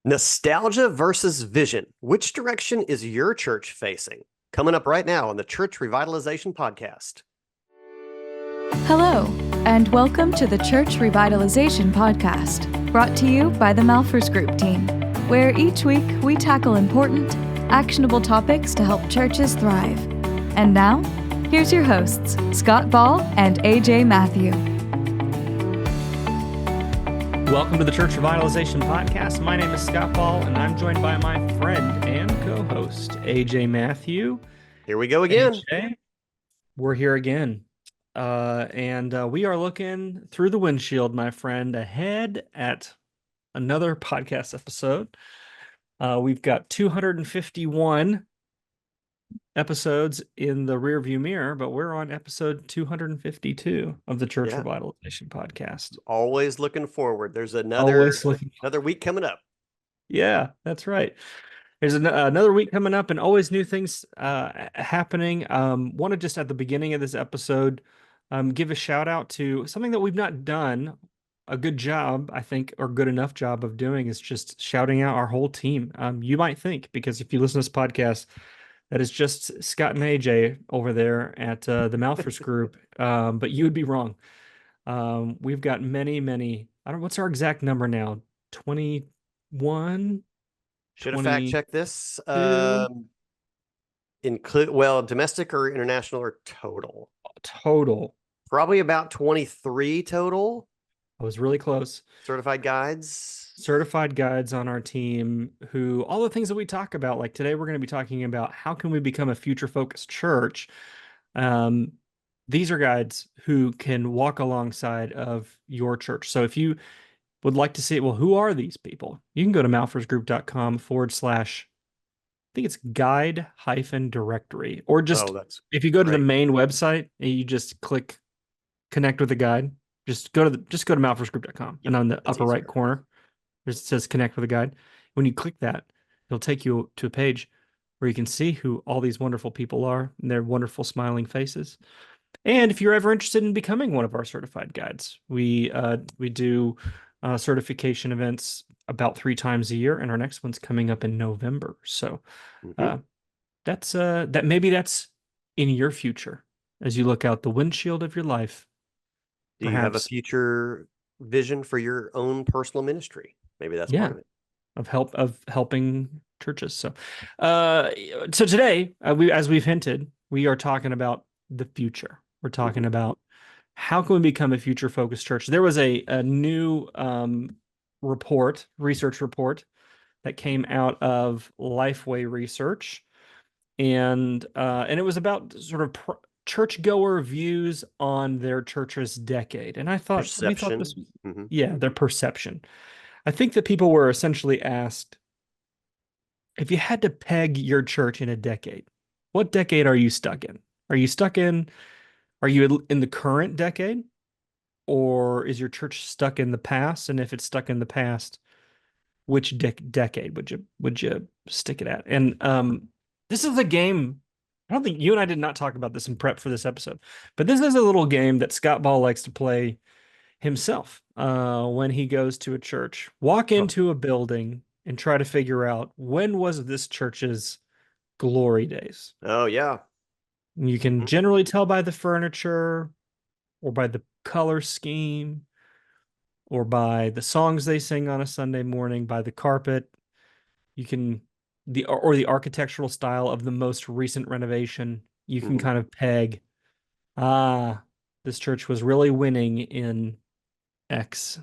Nostalgia versus vision. Which direction is your church facing? Coming up right now on the Church Revitalization Podcast. Hello, and welcome to the Church Revitalization Podcast, brought to you by the Malphurs Group team, where each week we tackle important, actionable topics to help churches thrive. And now, here's your hosts, Scott Ball and AJ Mathieu. Welcome to the Church Revitalization Podcast. My name is Scott Ball, and I'm joined by my friend and co-host, AJ Mathieu. Here we go again. AJ, we're here again. And we are looking through the windshield, my friend, ahead at another podcast episode. We've got 251 episodes in the rearview mirror, but we're on episode 252 of the Church Revitalization Podcast. Always looking forward. There's another week coming up. Yeah, that's right. There's another week coming up and always new things happening. Want to just at the beginning of this episode give a shout out to something that we've not done a good job, I think, or good enough job of doing, is just shouting out our whole team. You might think, because if you listen to this podcast, that is just Scott and AJ over there at the Malphurs Group, but you would be wrong. We've got many, I don't know, what's our exact number now? 21? Should have fact checked this. 22? Domestic or international or total? Total. Probably about 23 total. I was really close. Certified guides On our team, who all the things that we talk about, like today we're going to be talking about how can we become a future focused church. These are guides who can walk alongside of your church. So if you would like to see it, well, who are these people? You can go to malphursgroup.com / I think it's guide-directory, or just if you go to the main website and you just click connect with a guide, just go to malphursgroup.com, and on the upper right corner it says connect with a guide. When you click that, it'll take you to a page where you can see who all these wonderful people are and their wonderful smiling faces. And if you're ever interested in becoming one of our certified guides, we do certification events about 3 times a year, and our next one's coming up in November. So that's in your future as you look out the windshield of your life. Do you have a future vision for your own personal ministry? Maybe that's part of it. Helping churches. So today, as we've hinted, we are talking about the future. We're talking about how can we become a future-focused church. There was a new research report that came out of Lifeway Research, and it was about sort of churchgoer views on their church's decade. And I thought, we thought this was, their perception. I think that people were essentially asked, if you had to peg your church in a decade, what decade are you stuck in? Are you in the current decade, or is your church stuck in the past? And if it's stuck in the past, which decade would you stick it at? And this is a game. I don't think you and I did not talk about this in prep for this episode, but this is a little game that Scott Ball likes to play himself when he goes to a church. Walk into a building and try to figure out, when was this church's glory days? Oh, yeah. You can generally tell by the furniture, or by the color scheme, or by the songs they sing on a Sunday morning, by the carpet. You can the architectural style of the most recent renovation. You can kind of peg, this church was really winning in X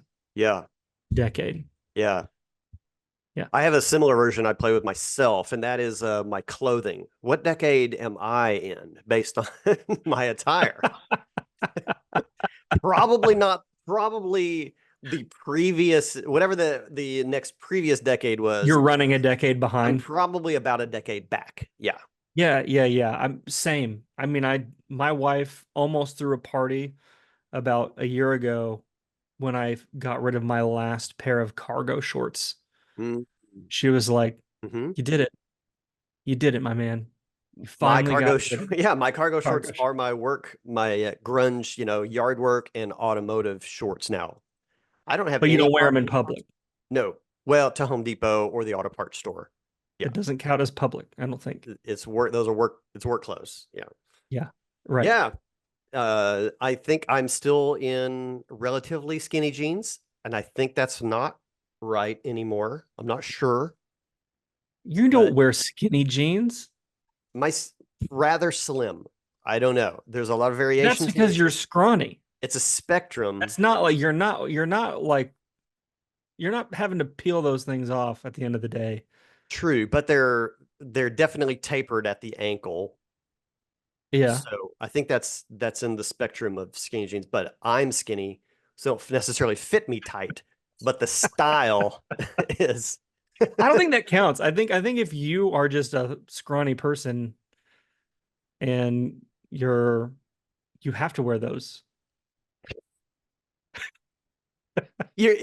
decade. Yeah. I have a similar version I play with myself, and that is my clothing. What decade am I in based on my attire? Probably the previous, whatever the next previous decade was. You're running a decade behind. I'm probably about a decade back. Yeah. I'm same. I mean, my wife almost threw a party about a year ago when I got rid of my last pair of cargo shorts. She was like, "You did it. You did it, my man. You finally got it." My cargo shorts are my grunge, yard work and automotive shorts now. I don't have. But you don't wear them in public. No, Well, to Home Depot or the auto parts store. Yeah. It doesn't count as public, I don't think. It's work. Those are work. It's work clothes. Yeah. Yeah. Right. Yeah. I think I'm still in relatively skinny jeans, and I think that's not right anymore. I'm not sure, You don't but wear skinny jeans. my rather slim. I don't know. There's a lot of That's variation to because it. you're scrawny. It's a spectrum. That's not like you're not having to peel those things off at the end of the day. True, but they're definitely tapered at the ankle. Yeah. So I think that's in the spectrum of skinny jeans, but I'm skinny, so don't necessarily fit me tight, but the style is I don't think that counts. I think if you are just a scrawny person and you have to wear those. you're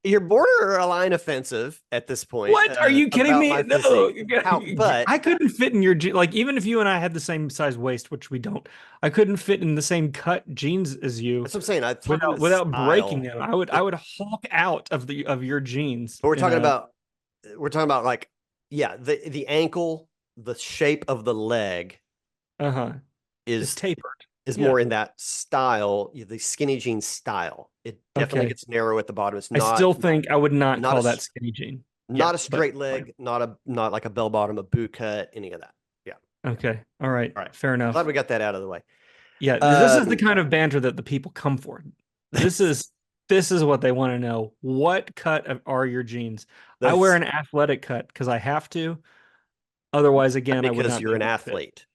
you're borderline offensive at this point What? Are you kidding about me? my No. physique. But I couldn't fit in your like even if you and I had the same size waist, which we don't. I couldn't fit in the same cut jeans as you that's what I'm saying. I'm talking without about without breaking style. them. I would hulk out of your jeans But in a we're talking about like yeah, the ankle, the shape of the leg uh-huh. It's is tapered. is Yeah. more in that style, the skinny jeans style. It definitely Okay. gets narrow at the bottom. It's I still think I would not not a call that skinny jean. Yeah, not a but straight leg, not like a bell bottom, a boot cut, any of that. Yeah. okay. All right. All right. Fair Glad enough. we got that out of the way. Yeah, this is the Um, kind of banter that the people come for. This that's is this is what they want to know. What cut are your jeans? I wear that's an athletic cut because I have to. Otherwise, again, I would because not be you're a an good fit. athlete.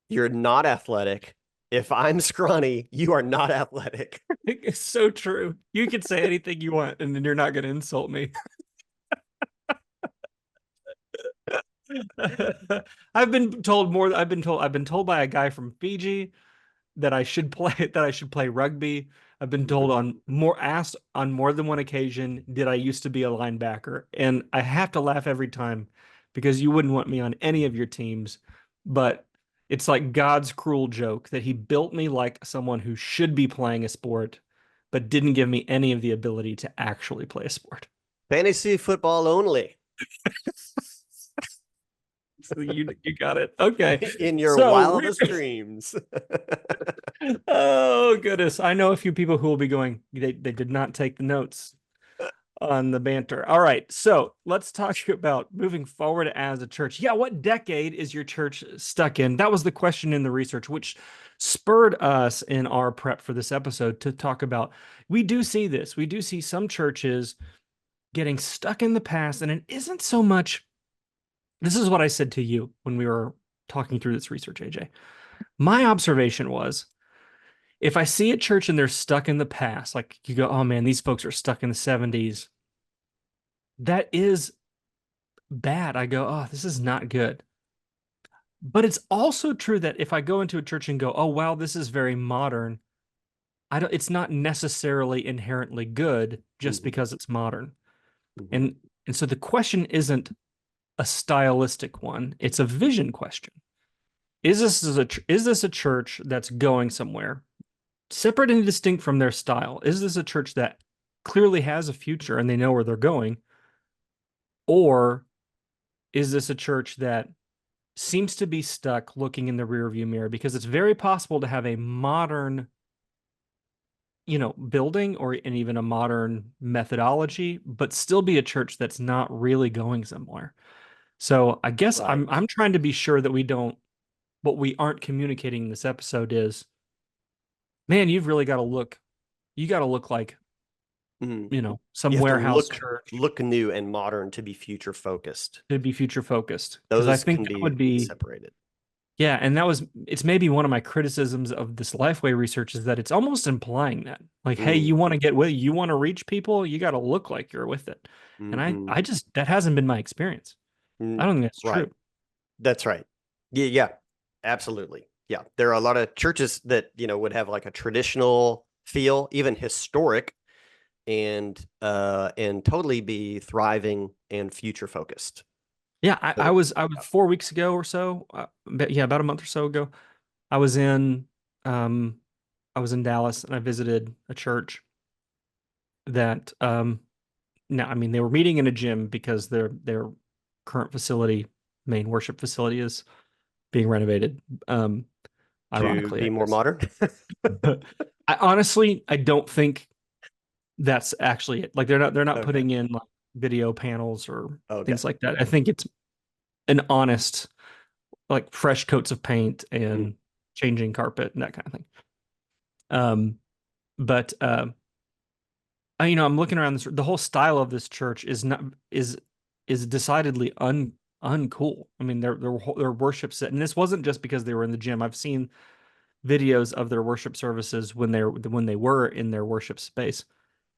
You're not athletic. If I'm scrawny, you are not athletic. It's so true. You can say anything you want, and then you're not going to insult me. I've been told by a guy from Fiji that I should play rugby. I've been told Mhm. asked on more than one occasion, did I used to be a linebacker? And I have to laugh every time because you wouldn't want me on any of your teams, but it's like God's cruel joke that he built me like someone who should be playing a sport, but didn't give me any of the ability to actually play a sport. Fantasy football only So you got it. Okay. in your So wildest dreams. oh goodness. I know a few people who will be going, they did not take the notes on the banter. All right. So let's talk about moving forward as a church. Yeah, what decade is your church stuck in? That was the question in the research, which spurred us in our prep for this episode to talk about. We do see this. We do see some churches getting stuck in the past, and it isn't so much. This is what I said to you when we were talking through this research, AJ. My observation was if I see a church and they're stuck in the past, like you go, oh man, these folks are stuck in the 70s, that is bad. I go, oh, this is not good. But it's also true that if I go into a church and go, oh wow, this is very modern, it's not necessarily inherently good just Mhm, because it's modern. mhm. And so the question isn't a stylistic one, it's a vision question. Is this a church that's going somewhere? Separate and distinct from their style. Is this a church that clearly has a future and they know where they're going? Or is this a church that seems to be stuck looking in the rearview mirror? Because it's very possible to have a modern, building or and even a modern methodology, but still be a church that's not really going somewhere. So I guess Right. I'm trying to be sure that what we aren't communicating in this episode is, man, you got to look like Mhm. some You have to warehouse church look new and modern to be future focused. to be future focused. Because I Those think can that would be be, separated. yeah, and it's maybe one of my criticisms of this Lifeway research is that it's almost implying that, like, hey, Mm, you want to get with, you want to reach people, you got to look like you're with it. And mhm. I just, that hasn't been my experience. I Mm, don't think that's right. true. That's right. Yeah, yeah, absolutely. Yeah, there are a lot of churches that would have like a traditional feel, even historic, and totally be thriving and future focused. Yeah, So, I was 4 weeks ago or so, yeah, about a month or so ago. I was in, um, I was in Dallas and I visited a church that No, I mean they were meeting in a gym because their current facility, main worship facility, is being renovated. Um, To Ironically, I be more guess. modern? I honestly, I don't think that's actually it. Like they're not Okay. putting in like video panels or Okay. things like that. I think it's an honest, like fresh coats of paint Mm. and changing carpet and that kind of thing. Um, but I'm looking around this. The whole style of this church is not is decidedly uncool. I mean, their worship set, and this wasn't just because they were in the gym. I've seen videos of their worship services when they were in their worship space.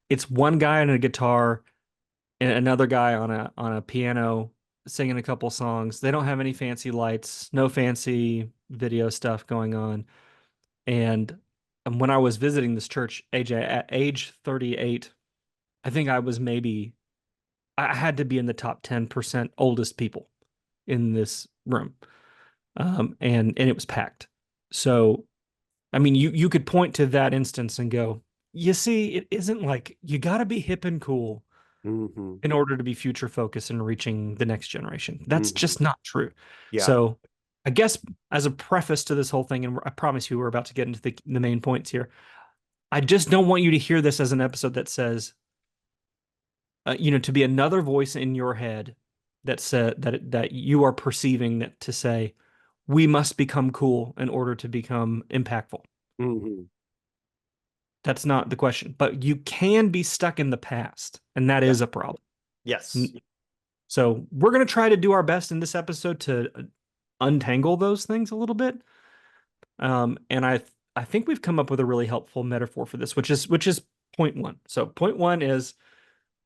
It's one guy on a guitar and another guy on a piano singing a couple songs. They don't have any fancy lights, no fancy video stuff going on. And when I was visiting this church, AJ, at age 38, I think I had to be in the top 10% oldest people in this room. And it was packed. So, I mean, you could point to that instance and go, you see, it isn't like you got to be hip and cool Hmm. in order to be future focused and reaching the next generation. That's Hmm. just not true. Yeah. So, I guess as a preface to this whole thing, and I promise you we're about to get into the main points here, I just don't want you to hear this as an episode that says, to be another voice in your head that said that you are perceiving that to say, we must become cool in order to become impactful. Hmm. That's not the question, but you can be stuck in the past, and that Yeah. is a problem. Yes. So we're going to try to do our best in this episode to untangle those things a little bit. And I think we've come up with a really helpful metaphor for this, which is point one. So point one is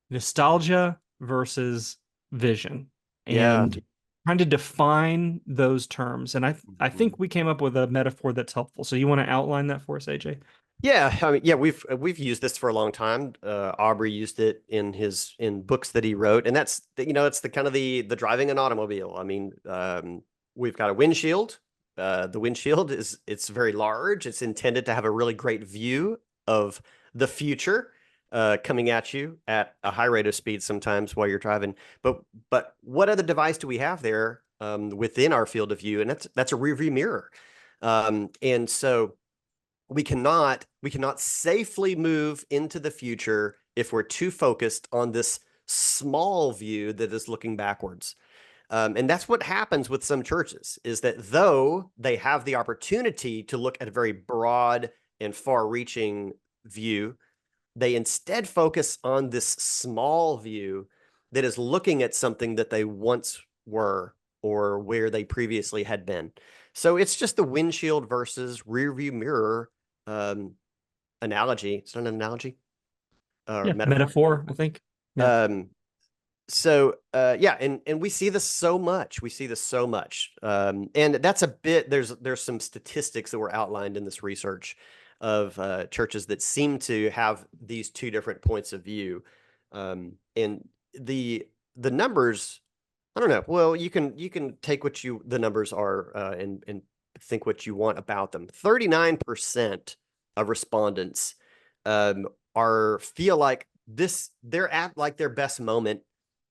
nostalgia versus vision, Yeah. and trying to define those terms. And I Mhm. think we came up with a metaphor that's helpful. So you want to outline that for us, AJ? Yeah, I mean, yeah, we've used this for a long time. Aubrey used it in books that he wrote, and it's the kind of the driving an automobile. I mean, we've got a windshield. The windshield it's very large. It's intended to have a really great view of the future coming at you at a high rate of speed sometimes while you're driving. But what other device do we have there within our field of view? And that's a rear view mirror. And so we cannot safely move into the future if we're too focused on this small view that is looking backwards. And that's what happens with some churches is that though they have the opportunity to look at a very broad and far-reaching view, they instead focus on this small view that is looking at something that they once were or where they previously had been. So it's just the windshield versus rear view mirror um, analogy. It's not an analogy or Yeah, metaphor. metaphor, I think. Yeah. Um, yeah, and we see this so much. We see this so much. And that's a bit there's some statistics that were outlined in this research of churches that seem to have these two different points of view. And the numbers, I don't know. Well, you can take the numbers are and think what you want about them. 39% of respondents are feel like they're at like their best moment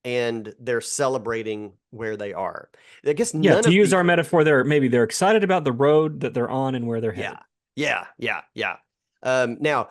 and they're celebrating where they are. I guess Yeah, none to of use the our metaphor, they're excited about the road that they're on and where they're yeah, headed. yeah. Now,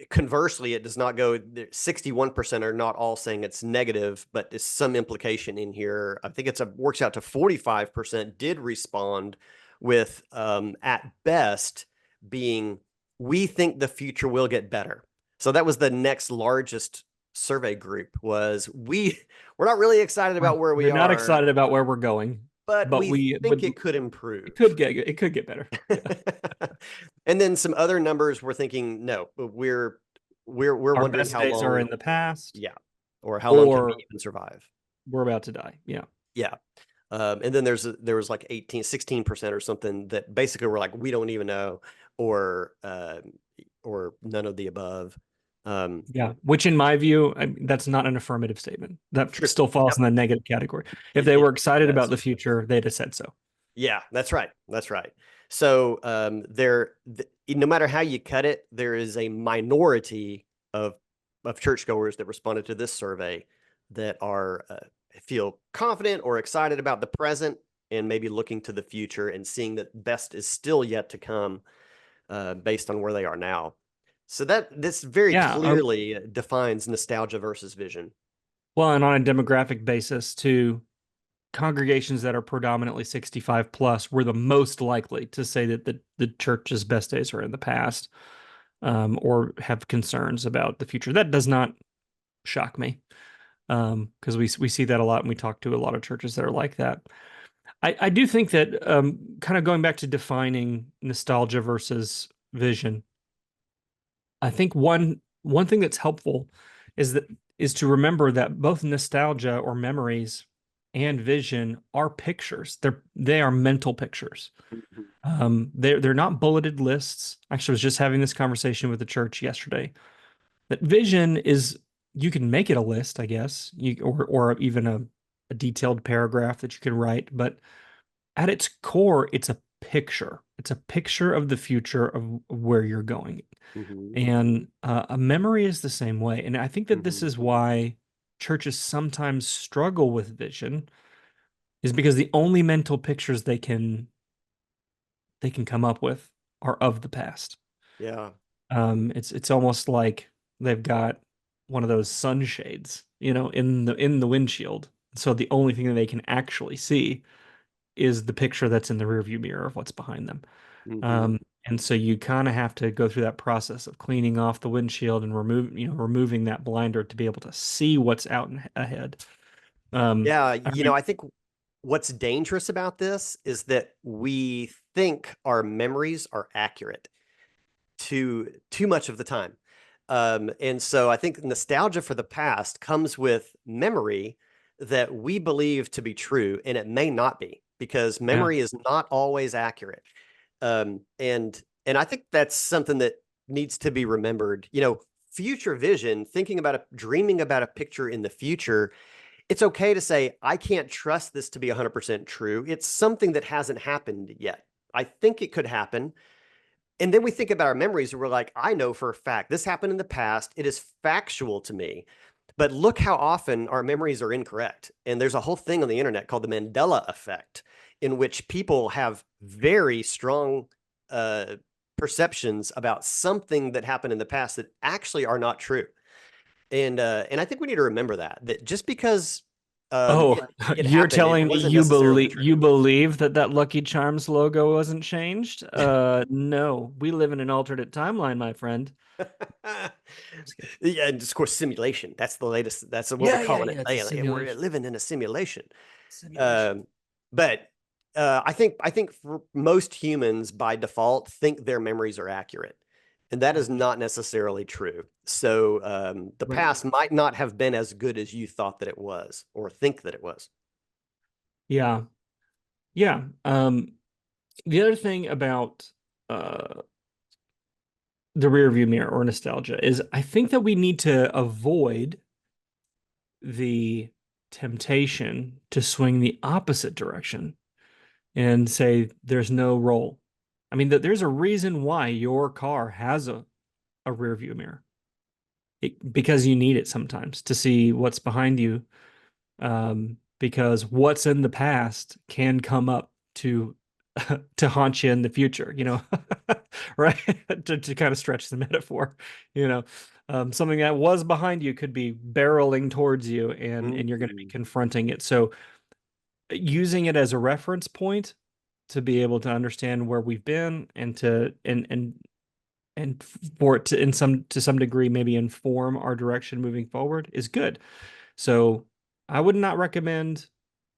conversely, it does not go. 61% are not all saying it's negative, but there's some implication in here. I think works out to 45% did respond with at best being we think the future will get better. So that was the next largest survey group was we're not really excited about where we We're not are, excited about where we're going, but but we we think would it could improve. it could get better. Yeah. And then some other numbers we're thinking, no, we're Our wondering best how days are long, in the past, yeah, or how long can we or even survive? we're about to die. Yeah. Yeah. And then there was like 16% or something that basically were like, we don't even know, or or none of the above. Um, Yeah, which in my view, that's not an affirmative statement. That True. still falls Yep. in the negative category. If It, they it, were it excited about does. the future, they'd have said so. Yeah, that's right. That's right. So no matter how you cut it, there is a minority of of churchgoers that responded to this survey that are feel confident or excited about the present and maybe looking to the future and seeing that best is still yet to come based on where they are now. So this very Yeah. clearly defines nostalgia versus vision. Well, and on a demographic basis, too, congregations that are predominantly 65 plus were the most likely to say that the church's best days are in the past, or have concerns about the future. That does not shock me, because we see that a lot, and we talk to a lot of churches that are like that. I do think that, kind of going back to defining nostalgia versus vision, I think one thing that's helpful is to remember that both nostalgia or memories and vision are pictures. They are mental pictures. Mhm. They're not bulleted lists. Actually, I was just having this conversation with the church yesterday. That vision is, you can make it a list, I guess, or even a detailed paragraph that you can write, but at its core, it's a picture. It's a picture of the future of where you're going. Mhm. And a memory is the same way. And I think that this Mhm. is why churches sometimes struggle with vision, is because the only mental pictures they can come up with are of the past. Yeah. It's almost like they've got one of those sunshades, in the windshield. So the only thing that they can actually see is the picture that's in the rearview mirror of what's behind them. Mhm. Um, and so you kind of have to go through that process of cleaning off the windshield and removing that blinder to be able to see what's out and ahead. Yeah, I remember, I think what's dangerous about this is that we think our memories are accurate too much of the time. And so I think nostalgia for the past comes with memory that we believe to be true, and it may not be because yeah. memory is not always accurate. And I think that's something that needs to be remembered. Future vision, dreaming about a picture in the future, it's okay to say, I can't trust this to be 100% true. It's something that hasn't happened yet. I think it could happen. And then we think about our memories and we're like, I know for a fact this happened in the past. It is factual to me. But look how often our memories are incorrect. And there's a whole thing on the internet called the Mandela effect, in which people have very strong uh, perceptions about something that happened in the past that actually are not true. And I think we need to remember that just because Oh, it you're happened, it telling me wasn't necessarily true. you believe that Lucky Charms logo wasn't changed? No. We live in an alternate timeline, my friend. Just kidding. Yeah, and of course, simulation. That's the latest. That's what we're Yeah, yeah, calling it yeah. It's a lately. We're simulation. living in a simulation. Simulation. Um, but I think for most humans by default think their memories are accurate, and that is Mhm. not necessarily true. So the Right. past might not have been as good as you thought that it was, or think that it was. Yeah. Yeah. The other thing about uh the rear view mirror or nostalgia is I think that we need to avoid the temptation to swing the opposite direction and say there's no role. I mean, that there's a reason why your car has a rear view mirror. Because you need it sometimes to see what's behind you. Because what's in the past can come up to haunt you in the future, right? To kind of stretch the metaphor, you know. Something that was behind you could be barreling towards you, and you're going to be Mhm. confronting it. So using it as a reference point to be able to understand where we've been, and and for it to some degree maybe inform our direction moving forward is good. So I would not recommend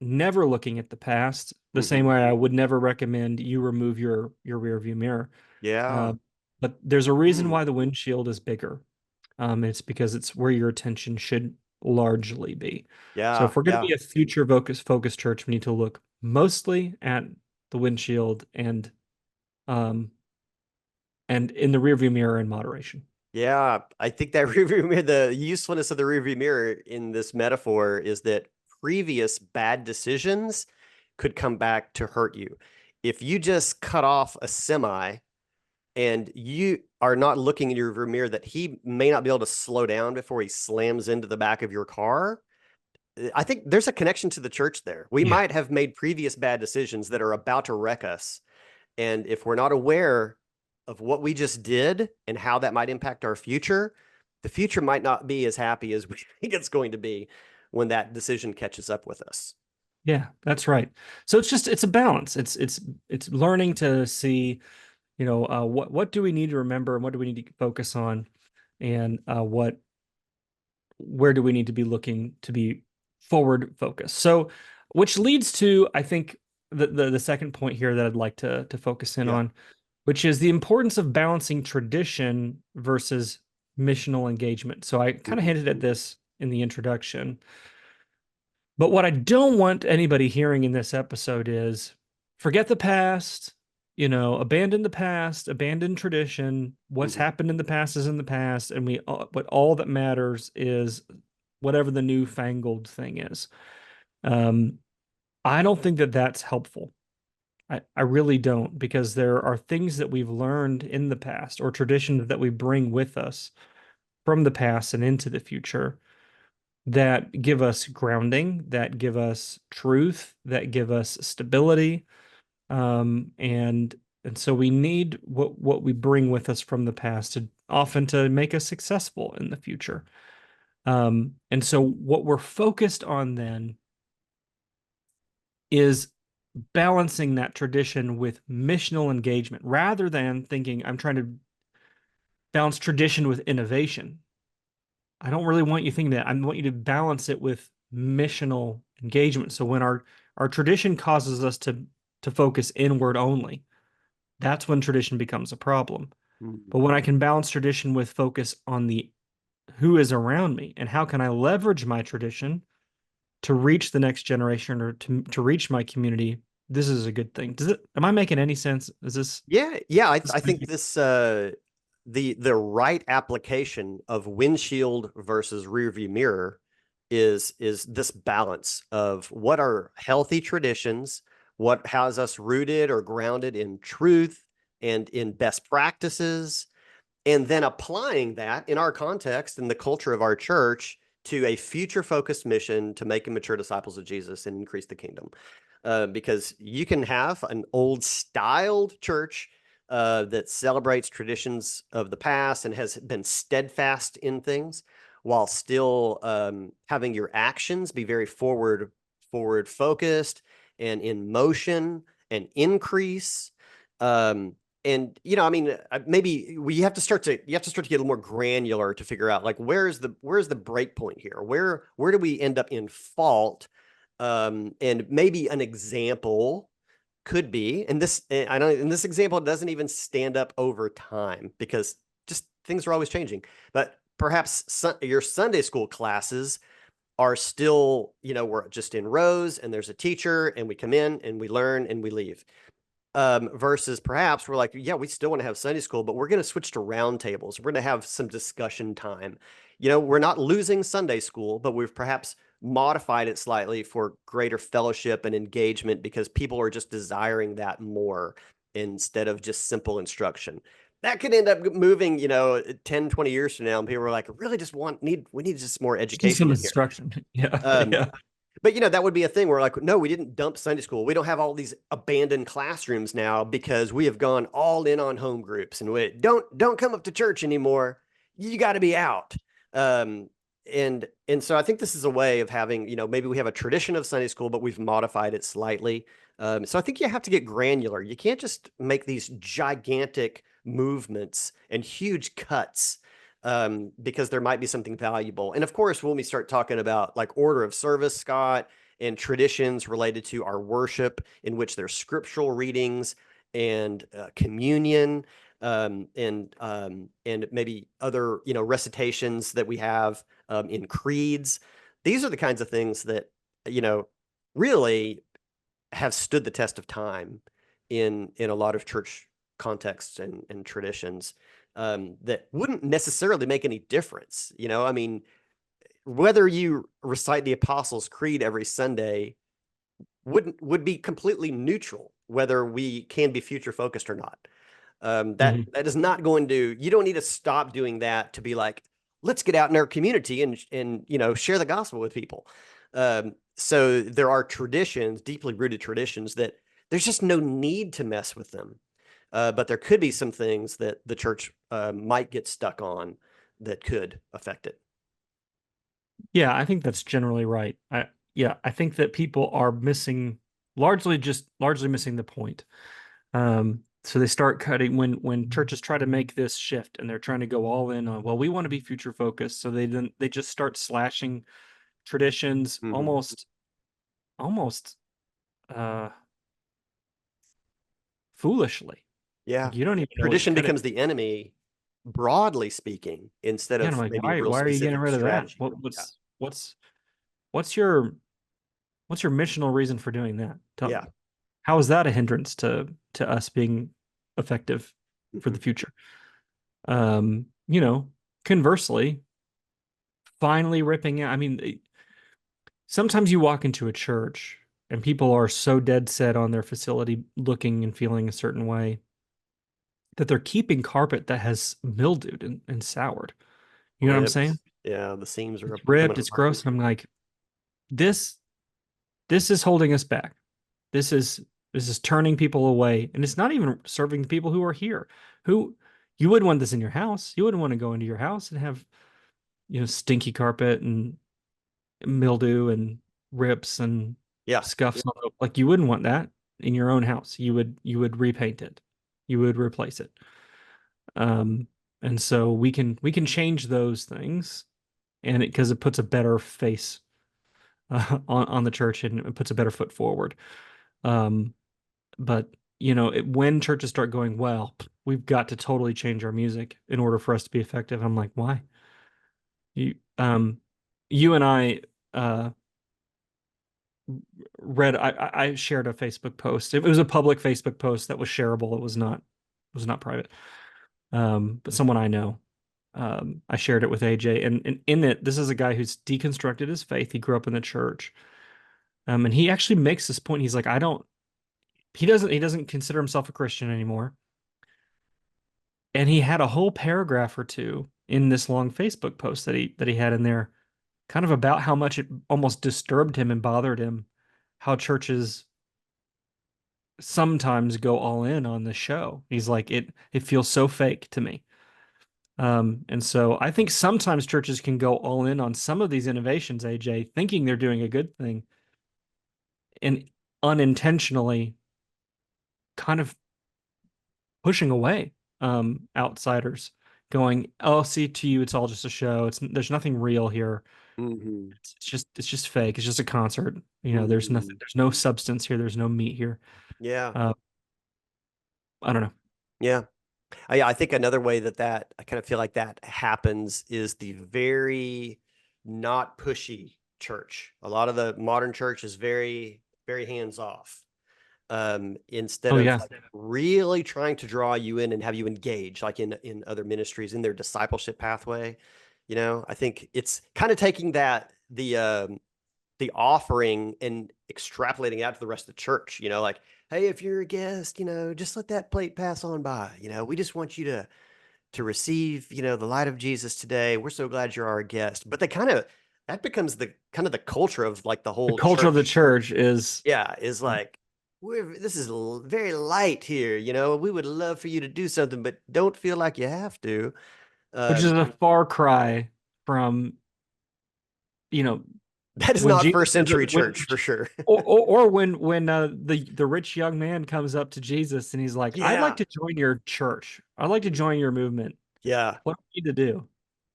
never looking at the past the same Mhm. way I would never recommend you remove your rear view mirror. Yeah. Uh, but there's a reason Mm. why the windshield is bigger. It's because it's where your attention should largely be. So Yeah. if we're going to Yeah. be a future focused church, we need to look mostly at the windshield, um and in the rearview mirror in moderation. Yeah, I think that rearview mirror, the usefulness of the rearview mirror in this metaphor is that previous bad decisions could come back to hurt you. If you just cut off a semi and you are not looking in your rear mirror that he may not be able to slow down before he slams into the back of your car. I think there's a connection to the church there. We Yeah. might have made previous bad decisions that are about to wreck us. And if we're not aware of what we just did and how that might impact our future, the future might not be as happy as we think it's going to be when that decision catches up with us. Yeah, that's right. So it's a balance. It's learning to see, what do we need to remember and what do we need to focus on, and where do we need to be looking to be forward focused. So, which leads to, I think, the second point here that I'd like to focus in Yeah. on, which is the importance of balancing tradition versus missional engagement. So I kind of hinted at this in the introduction. But what I don't want anybody hearing in this episode is forget the past, abandon the past, abandon tradition. What's Mhm. happened in the past is in the past, and but all that matters is whatever the newfangled thing is. Um, I don't think that that's helpful. I really don't, because there are things that we've learned in the past or traditions that we bring with us from the past and into the future that give us grounding, that give us truth, that give us stability. And so we need what we bring with us from the past to often to make us successful in the future. And so what we're focused on then is balancing that tradition with missional engagement rather than thinking I'm trying to balance tradition with innovation. I don't really want you thinking that. I want you to balance it with missional engagement. So when our tradition causes us to focus inward only, that's when tradition becomes a problem. Mhm. But when I can balance tradition with focus on the who is around me and how can I leverage my tradition to reach the next generation or to reach my community, this is a good thing. Am I making any sense? Is this, Yeah, yeah. this I think this the right application of windshield versus rear view mirror is this balance of what are healthy traditions, what has us rooted or grounded in truth and in best practices, and then applying that in our context and the culture of our church to a future focused mission to make and mature disciples of Jesus and increase the kingdom. Because you can have an old styled church that celebrates traditions of the past and has been steadfast in things while still having your actions be very forward focused and in motion and increase. Um, and I mean, maybe we have to start to you have to start to get a little more granular to figure out like where's the break point here? Where do we end up in fault? And maybe an example could be, and I don't, and this example doesn't even stand up over time because just things are always changing. But perhaps your Sunday school classes are still, we're just in rows and there's a teacher and we come in and we learn and we leave. Versus perhaps we're like, yeah, we still want to have Sunday school, but we're going to switch to round tables. We're going to have some discussion time. We're not losing Sunday school, but we've perhaps modified it slightly for greater fellowship and engagement because people are just desiring that more instead of just simple instruction. That could end up moving, 10, 20 years from now, and people are like, really just we need just more just education some in here. instruction? Yeah, Um, yeah. but that would be a thing where like, no, we didn't dump Sunday school. We don't have all these abandoned classrooms now because we have gone all in on home groups and we don't come up to church anymore. You got to be out. Um, and so I think this is a way of having, maybe we have a tradition of Sunday school, but we've modified it slightly. So I think you have to get granular. You can't just make these gigantic movements and huge cuts because there might be something valuable. And of course, when we start talking about like order of service, Scott, and traditions related to our worship, in which there's scriptural readings and communion, and maybe other recitations that we have in creeds. These are the kinds of things that you know really have stood the test of time in a lot of church contexts and traditions that wouldn't necessarily make any difference. I mean, whether you recite the Apostles' Creed every Sunday would be completely neutral, whether we can be future focused or not. Mhm. That is not going to. You don't need to stop doing that to be like, let's get out in our community and share the gospel with people. So there are traditions, deeply rooted traditions that there's just no need to mess with them. But there could be some things that the church might get stuck on that could affect it. Yeah, I think that's generally right. I think that people are missing largely missing the point. So they start cutting when churches try to make this shift and they're trying to go all in on, well, we want to be future focused. So they just start slashing traditions Hmm. almost uh foolishly. Yeah. Like you don't even know what you're Tradition cutting. becomes the enemy, broadly speaking, instead Yeah, and I'm of like, maybe a real why are you getting specific rid of that? strategy. Yeah. What's your what's your missional reason for doing that? Yeah. How is that a hindrance to us being effective for Hmm. the future? You know, conversely, finally ripping out. I mean, sometimes you walk into a church and people are so dead set on their facility looking and feeling a certain way that they're keeping carpet that has mildewed and soured. You know what I'm saying? Ripped. Yeah. The seams are It's coming ripped, it's apart. gross, and I'm like, this this is holding us back. This is this is turning people away, and it's not even serving the people who are here. Who you wouldn't want this in your house. You wouldn't want to go into your house and have, stinky carpet and mildew and rips and Yeah. scuffs on it. Like you wouldn't want that in your own house. You would repaint it. You would replace it. Um, and so we can change those things, and because it puts a better face on the church and it puts a better foot forward. Um, but when churches start going, well, we've got to totally change our music in order for us to be effective. I'm like, why? You you and I uh read I shared a Facebook post. It was a public Facebook post that was shareable. It was not private. But someone I know. I shared it with AJ, and in it, this is a guy who's deconstructed his faith. He grew up in the church. And he actually makes this point. He's like, he doesn't consider himself a Christian anymore. And he had a whole paragraph or two in this long Facebook post that he had in there, kind of about how much it almost disturbed him and bothered him, how churches sometimes go all in on the show. He's like, it feels so fake to me. And so I think sometimes churches can go all in on some of these innovations, AJ, thinking they're doing a good thing and unintentionally kind of pushing away outsiders, going, "Oh, see, to you, it's all just a show. There's nothing real here. Hmm. It's just fake. It's just a concert. There's nothing. Hmm. There's no substance here. There's no meat here." Yeah. Uh, I don't know. Yeah. I think another way that I kind of feel like that happens is the very not pushy church. A lot of the modern church is very, very hands off. Instead Oh of yeah, like really trying to draw you in and have you engage, like in other ministries in their discipleship pathway. I think it's kind of taking the offering and extrapolating it out to the rest of the church. Like, hey, if you're a guest, just let that plate pass on by. We just want you to receive, the light of Jesus today. We're so glad you're our guest. But that becomes the kind of the culture of like the the whole culture of the church. church is, Yeah, is like this is very light here. We would love for you to do something, but don't feel like you have to. which is Um, a far cry from you know that is when not Jesus first century church for sure. or when the rich young man comes up to Jesus and he's like, "I'd like Yeah, to join your church. I'd like to join your movement. yeah, What do I need to do?"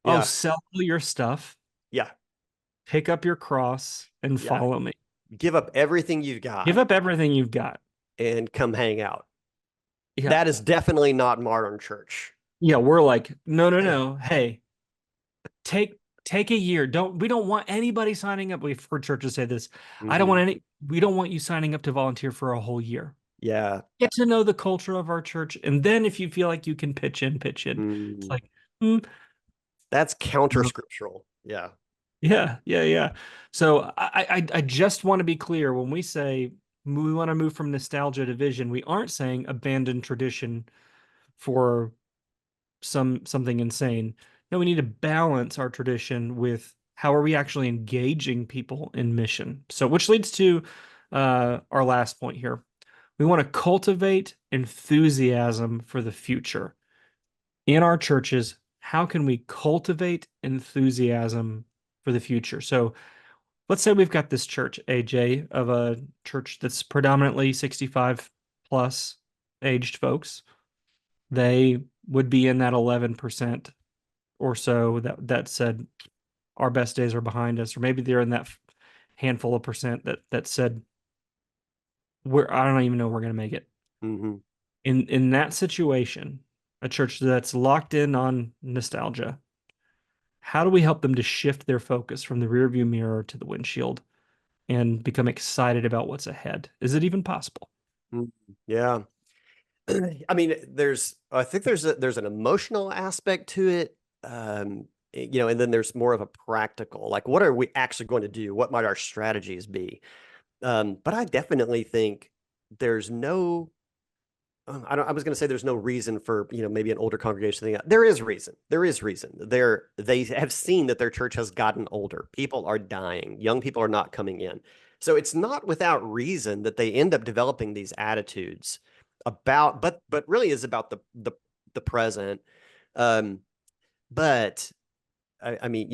Oh, yeah, sell your stuff, yeah, pick up your cross, and yeah. follow me. Give up everything you've Give got up everything you've got. and come hang out. Yeah. That is definitely not modern church. Yeah, we're like, no, no, no. Hey, take a year. We don't want anybody signing up. We've heard churches say this. I don't Hmm. want any we don't want you signing up to volunteer for a whole year. Yeah. Get to know the culture of our church, and then if you feel like you can pitch in, pitch in. It's Mm. like, hmm, That's counter no. scriptural. Yeah. Yeah, yeah, yeah. So I just want to be clear when we say we want to move from nostalgia to vision, we aren't saying abandon tradition for something insane. No, we need to balance our tradition with how are we actually engaging people in mission. So, which leads to our last point here. We want to cultivate enthusiasm for the future. In our churches, how can we cultivate enthusiasm for the future? So, let's say we've got this church, AJ, of a church that's predominantly 65 plus aged folks. They would be in that 11% or so that said our best days are behind us, or maybe they're in that handful of percent that said we're I don't even know we're going to make it. Hmm. In that situation, a church that's locked in on nostalgia, how do we help them to shift their focus from the rearview mirror to the windshield and become excited about what's ahead? Is it even possible? Yeah. I mean, I think there's an emotional aspect to it. And then there's more of a practical, like, what are we actually going to do? What might our strategies be? But I definitely think there's no, I was going to say there's no reason for, maybe an older congregation thing. There is reason. There is reason. They have seen that their church has gotten older. People are dying. Young people are not coming in. So it's not without reason that they end up developing these attitudes but really is about the present. Um, but I mean,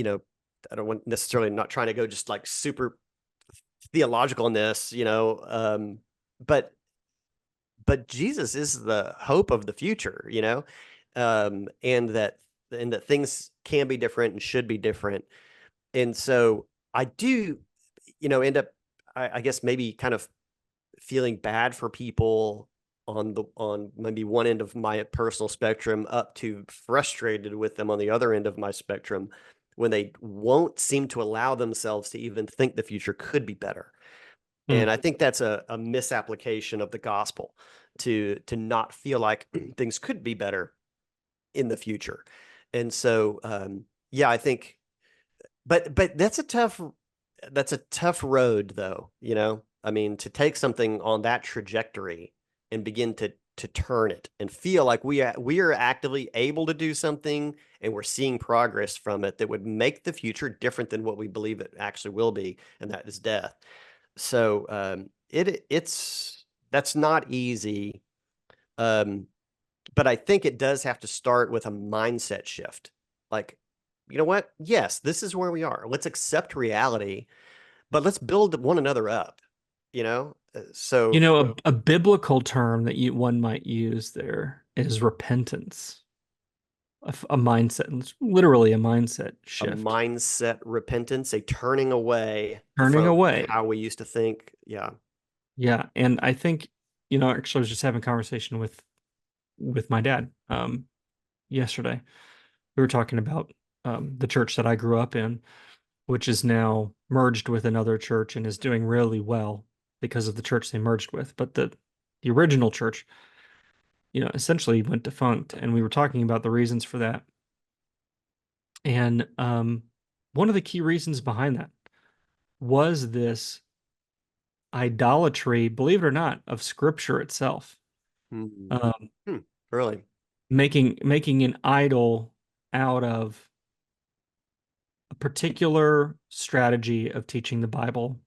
I don't want necessarily, not trying to go just like super theological in this, but Jesus is the hope of the future, um, and that and that things can be different and should be different. And so I do, end up, I guess, maybe kind of feeling bad for people on maybe one end of my personal spectrum, up to frustrated with them on the other end of my spectrum, when they won't seem to allow themselves to even think the future could be better. Hmm. And I think that's a misapplication of the gospel, to not feel like things could be better in the future. And so, yeah, I think, but that's a tough road, though. I mean, to take something on that trajectory and begin to turn it and feel like we are actively able to do something, and we're seeing progress from it that would make the future different than what we believe it actually will be, and that is death. So, it's that's not easy. Um, but I think it does have to start with a mindset shift. Like, you know what? Yes, this is where we are. Let's accept reality, but let's build one another up, you know? So, A biblical term that one might use there is repentance, a mindset, it's literally a mindset a shift, mindset repentance, a turning away turning from away. how we used to think. Yeah. Yeah, and I think, actually, I was just having a conversation with my dad yesterday. We were talking about the church that I grew up in, which is now merged with another church and is doing really well because of the church they merged with. But the original church, essentially went defunct, and we were talking about the reasons for that. And one of the key reasons behind that was this idolatry, believe it or not, of Scripture itself. Mhm. Um, Hmm. Really? making an idol out of a particular strategy of teaching the Bible,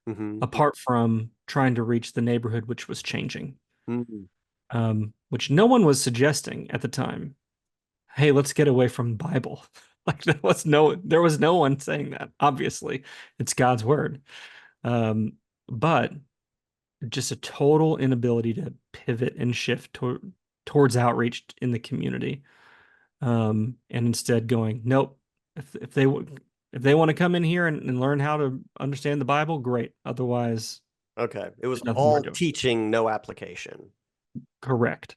Hmm. apart from trying to reach the neighborhood which was changing, Hmm. which no one was suggesting at the time. Hey, let's get away from the Bible. Like there was no one saying that. Obviously, it's God's word. Um, but just a total inability to pivot and shift towards outreach in the community. And instead going, nope. If they want to come in here and learn how to understand the Bible, great. Otherwise, Okay. It was there's nothing we're all doing. teaching, no application. Correct.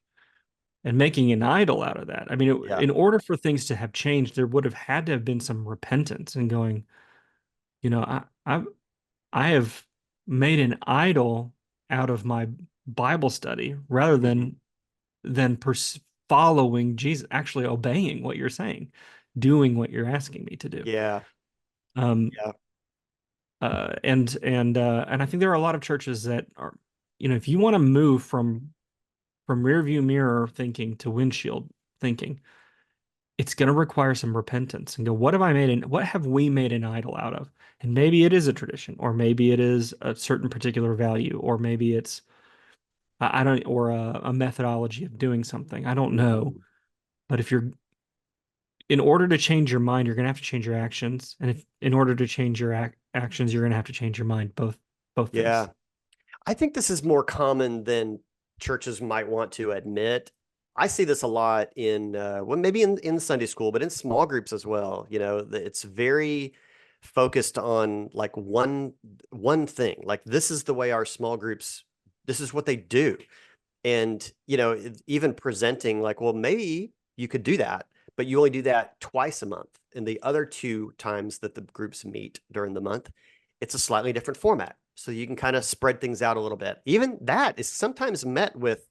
And making an idol out of that. I mean, Yeah. in order for things to have changed, there would have had to have been some repentance and going, you know, I have made an idol out of my Bible study rather Hmm. than following Jesus, actually obeying what you're saying, doing what you're asking me to do. Yeah. Um, Yeah. and I think there are a lot of churches that are, if you want to move from from rear view mirror thinking to windshield thinking, it's going to require some repentance and go, what have we made an idol out of? And maybe it is a tradition, or maybe it is a certain particular value, or maybe it's, I don't, or a methodology of doing something. I don't know. Mhm. But in order to change your mind, you're going to have to change your actions. And if, in order to change your actions, you're going to have to change your mind, both things. Yeah. I think this is more common than churches might want to admit. I see this a lot in well, maybe in Sunday school, but in small groups as well. It's very focused on like one thing. Like this is the way our small groups, this is what they do. And even presenting like, well, maybe you could do that, but you only do that twice a month. And the other two times that the groups meet during the month, it's a slightly different format. So you can kind of spread things out a little bit. Even that is sometimes met with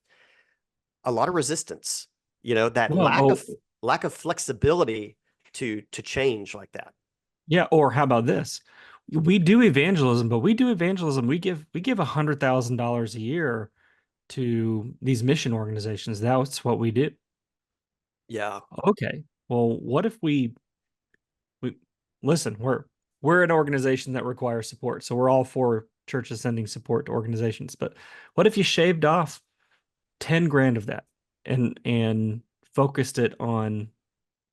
a lot of resistance, that Well, lack of flexibility to change like that. yeah. Or how about this? We do evangelism, but we do evangelism. We give $100,000 a year to these mission organizations. That's what we do. Yeah. Okay. Well, what if we listen, we're an organization that requires support. So we're all for churches sending support to organizations. But what if you shaved off 10 grand of that and focused it on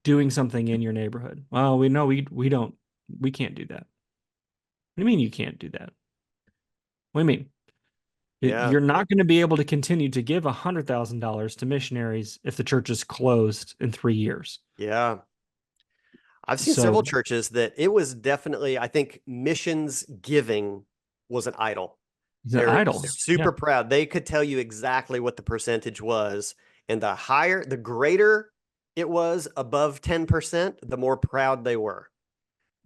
doing something in your neighborhood? Well, we know we can't do that. What do you mean you can't do that? What do you mean? Yeah. You're not going to be able to continue to give $100,000 to missionaries if the church is closed in 3 years. Yeah. I've seen So several churches that it was definitely, I think missions giving was an idol. it's an They're idol. Yeah, super proud. They could tell you exactly what the percentage was. And the greater it was above 10%, the more proud they were.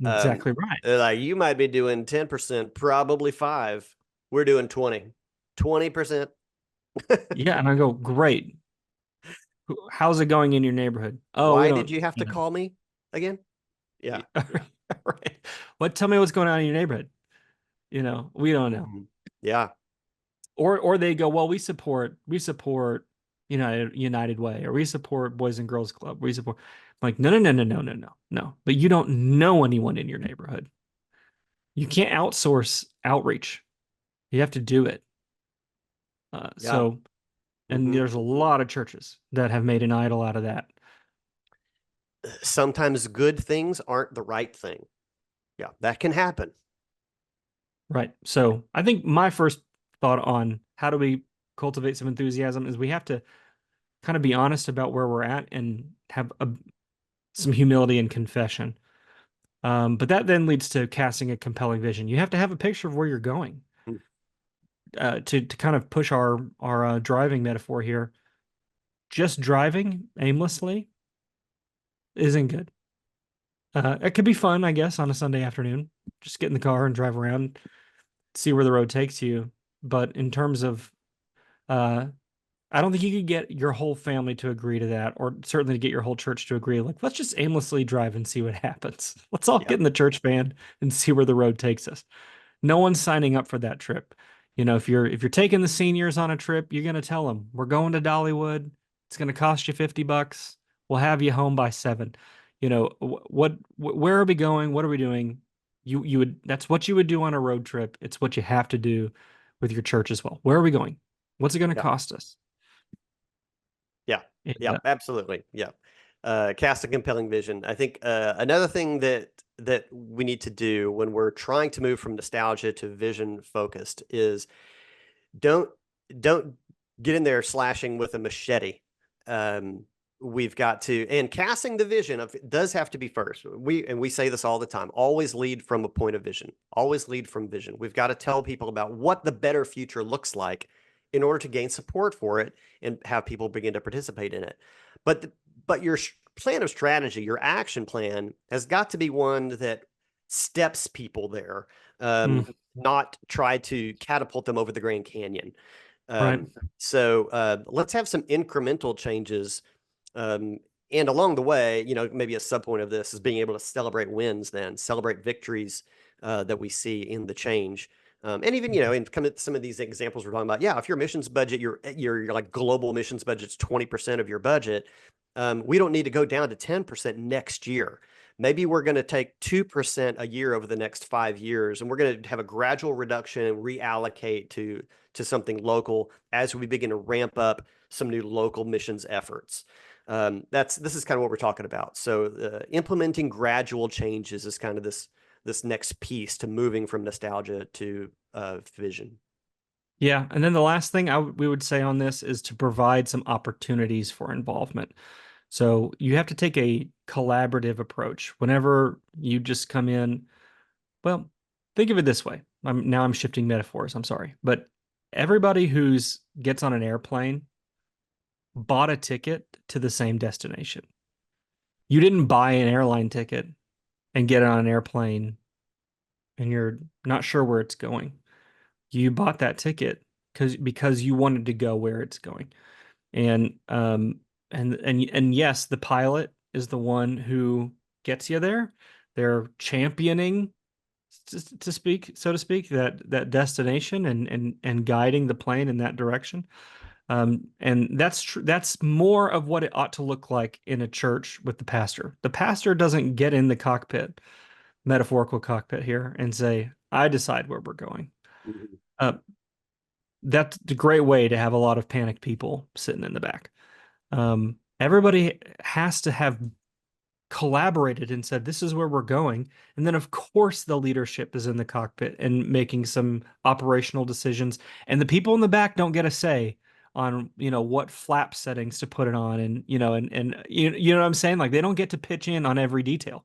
Um, exactly right. they're like, you might be doing 10%, probably five. We're doing 20%. Yeah, and I go, great. How's it going in your neighborhood? Oh, we Why did don't, you have you to know. call me again? Yeah. Yeah. Right. Tell me what's going on in your neighborhood. We don't know. Mhm. Yeah. Or they go, well, we support United Way, or we support Boys and Girls Club. We support. I'm like, no, no, no, no, no, no, no, no. But you don't know anyone in your neighborhood. You can't outsource outreach. You have to do it. Yeah. And Hmm. there's a lot of churches that have made an idol out of that. Sometimes good things aren't the right thing. Yeah, that can happen. Right. So I think my first thought on how do we cultivate some enthusiasm is we have to kind of be honest about where we're at and have some humility and confession. But that then leads to casting a compelling vision. You have to have a picture of where you're going. Mm. To kind of push our driving metaphor here. Just driving aimlessly isn't good. It could be fun, I guess, on a Sunday afternoon. Just get in the car and drive around, see where the road takes you. But in terms of, uh, I don't think you could get your whole family to agree to that, or certainly to get your whole church to agree. Like, let's just aimlessly drive and see what happens. Let's all Yeah. get in the church van and see where the road takes us. No one's signing up for that trip. If you're taking the seniors on a trip, you're gonna tell them we're going to Dollywood. It's gonna cost you $50. We'll have you home by 7. Where are we going? What are we doing? You would that's what you would do on a road trip. It's what you have to do with your church as well. Where are we going? What's it gonna Yeah. cost us? Yeah. And, Yeah. Absolutely. Yeah. Cast a compelling vision. I think another thing that we need to do when we're trying to move from nostalgia to vision focused is don't don't get in there slashing with a machete. Um, we've got to, and casting the vision of it does have to be first. We say this all the time. Always lead from a point of vision. Always lead from vision. We've got to tell people about what the better future looks like in order to gain support for it and have people begin to participate in it. But but your plan of strategy, your action plan, has got to be one that steps people there. mm, Not try to catapult them over the Grand Canyon. right. So let's have some incremental changes. Um, and along the way, maybe a sub point of this is being able to celebrate wins, then celebrate victories that we see in the change. And even, in some of these examples we're talking about, yeah, if your missions budget, your like global missions budget's 20% of your budget, we don't need to go down to 10% next year. Maybe we're going to take 2% a year over the next 5 years, and we're going to have a gradual reduction and reallocate to something local as we begin to ramp up some new local missions efforts. This is kind of what we're talking about. So implementing gradual changes is kind of this next piece to moving from nostalgia to vision. Yeah, and then the last thing we would say on this is to provide some opportunities for involvement. So you have to take a collaborative approach. Whenever you just come in, well, think of it this way. I'm shifting metaphors, I'm sorry. But everybody who's gets on an airplane bought a ticket to the same destination. You didn't buy an airline ticket and get on an airplane and you're not sure where it's going. You bought that ticket because you wanted to go where it's going. And and yes, the pilot is the one who gets you there. They're championing, to speak, so to speak, that destination and guiding the plane in that direction. And that's true. That's more of what it ought to look like in a church with the pastor. The pastor doesn't get in the cockpit, metaphorical cockpit here, and say, "I decide where we're going." Mhm. Uh, that's a great way to have a lot of panicked people sitting in the back. Everybody has to have collaborated and said, this is where we're going. And then, of course, the leadership is in the cockpit and making some operational decisions. And the people in the back don't get a say on, what flap settings to put it on. And, and you know what I'm saying? Like, they don't get to pitch in on every detail.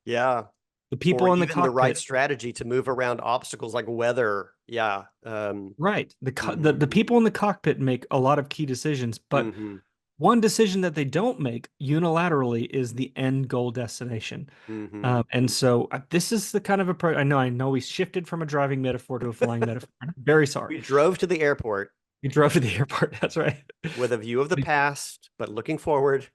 Yeah. The Or people in the even the right cockpit. strategy to move around obstacles like weather. Yeah. Right. The Mhm. people in the cockpit make a lot of key decisions, but Mhm. one decision that they don't make unilaterally is the end goal destination. Mhm. And so this is the kind of approach. I know we shifted from a driving metaphor to a flying metaphor. I'm very sorry. We drove to the airport We drove to the airport. That's right. with a view of the past, but looking forward,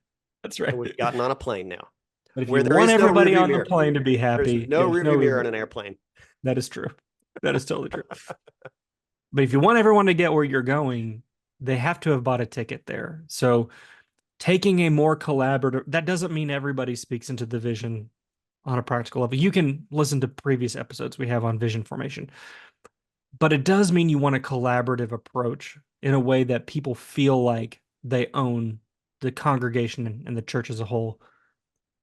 That's and right. we've gotten on a plane now, But if you where there want is no everybody rearview on the mirror. plane to be There's happy, no there's no rearview mirror on reason. an airplane. That is true. That is totally true. But if you want everyone to get where you're going, they have to have bought a ticket there. So taking a more collaborative, that doesn't mean everybody speaks into the vision on a practical level. You can listen to previous episodes we have on vision formation, but it does mean you want a collaborative approach in a way that people feel like they own the congregation and the church as a whole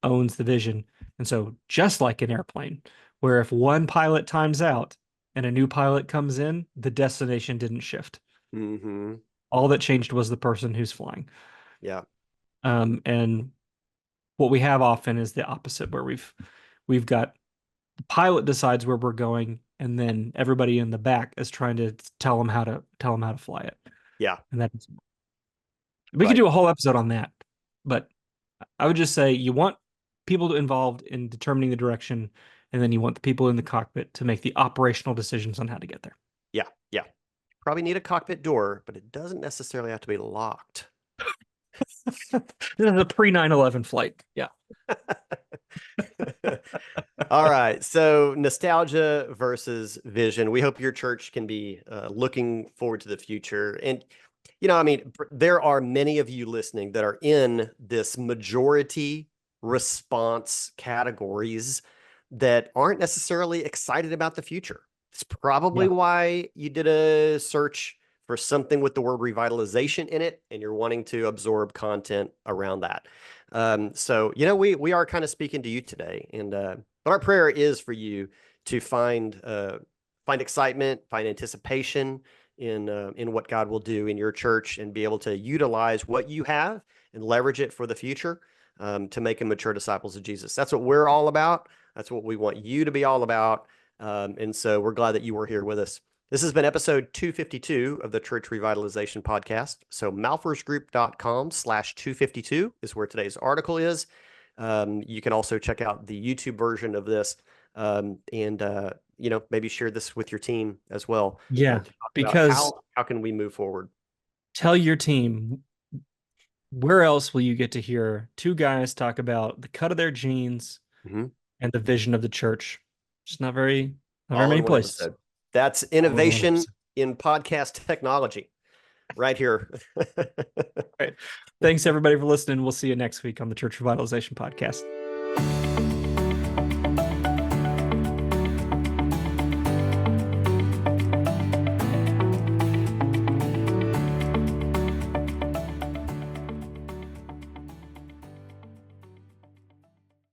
owns the vision. And so, just like an airplane, where if one pilot times out and a new pilot comes in, the destination didn't shift. Mm-hmm. All that changed was the person who's flying. Yeah. And what we have often is the opposite, where we've got the pilot decides where we're going, and then everybody in the back is trying to tell them how to fly it. Yeah. And we could Right. do a whole episode on that, but I would just say you want people involved in determining the direction, and then you want the people in the cockpit to make the operational decisions on how to get there. Yeah. Yeah. Probably need a cockpit door, but it doesn't necessarily have to be locked. This is a pre 9/11 flight. Yeah. All right. So nostalgia versus vision. We hope your church can be looking forward to the future. And, I mean, there are many of you listening that are in this majority response categories that aren't necessarily excited about the future. It's probably Yeah. why you did a search for something with the word revitalization in it, and you're wanting to absorb content around that. So, we are kind of speaking to you today, and but our prayer is for you to find excitement, find anticipation in what God will do in your church, and be able to utilize what you have and leverage it for the future, to make them mature disciples of Jesus. That's what we're all about. That's what we want you to be all about. And so we're glad that you were here with us. This has been episode 252 of the Church Revitalization Podcast. So malfersgroup.com/252 is where today's article is. You can also check out the YouTube version of this, and maybe share this with your team as well, Yeah. to talk about Because how can we move forward. tell your team, where else will you get to hear two guys talk about the cut of their jeans Mhm. and the vision of the church? Just not very All many in one places. episode. That's innovation in podcast technology right here. Right. Thanks everybody for listening. We'll see you next week on the Church Revitalization Podcast.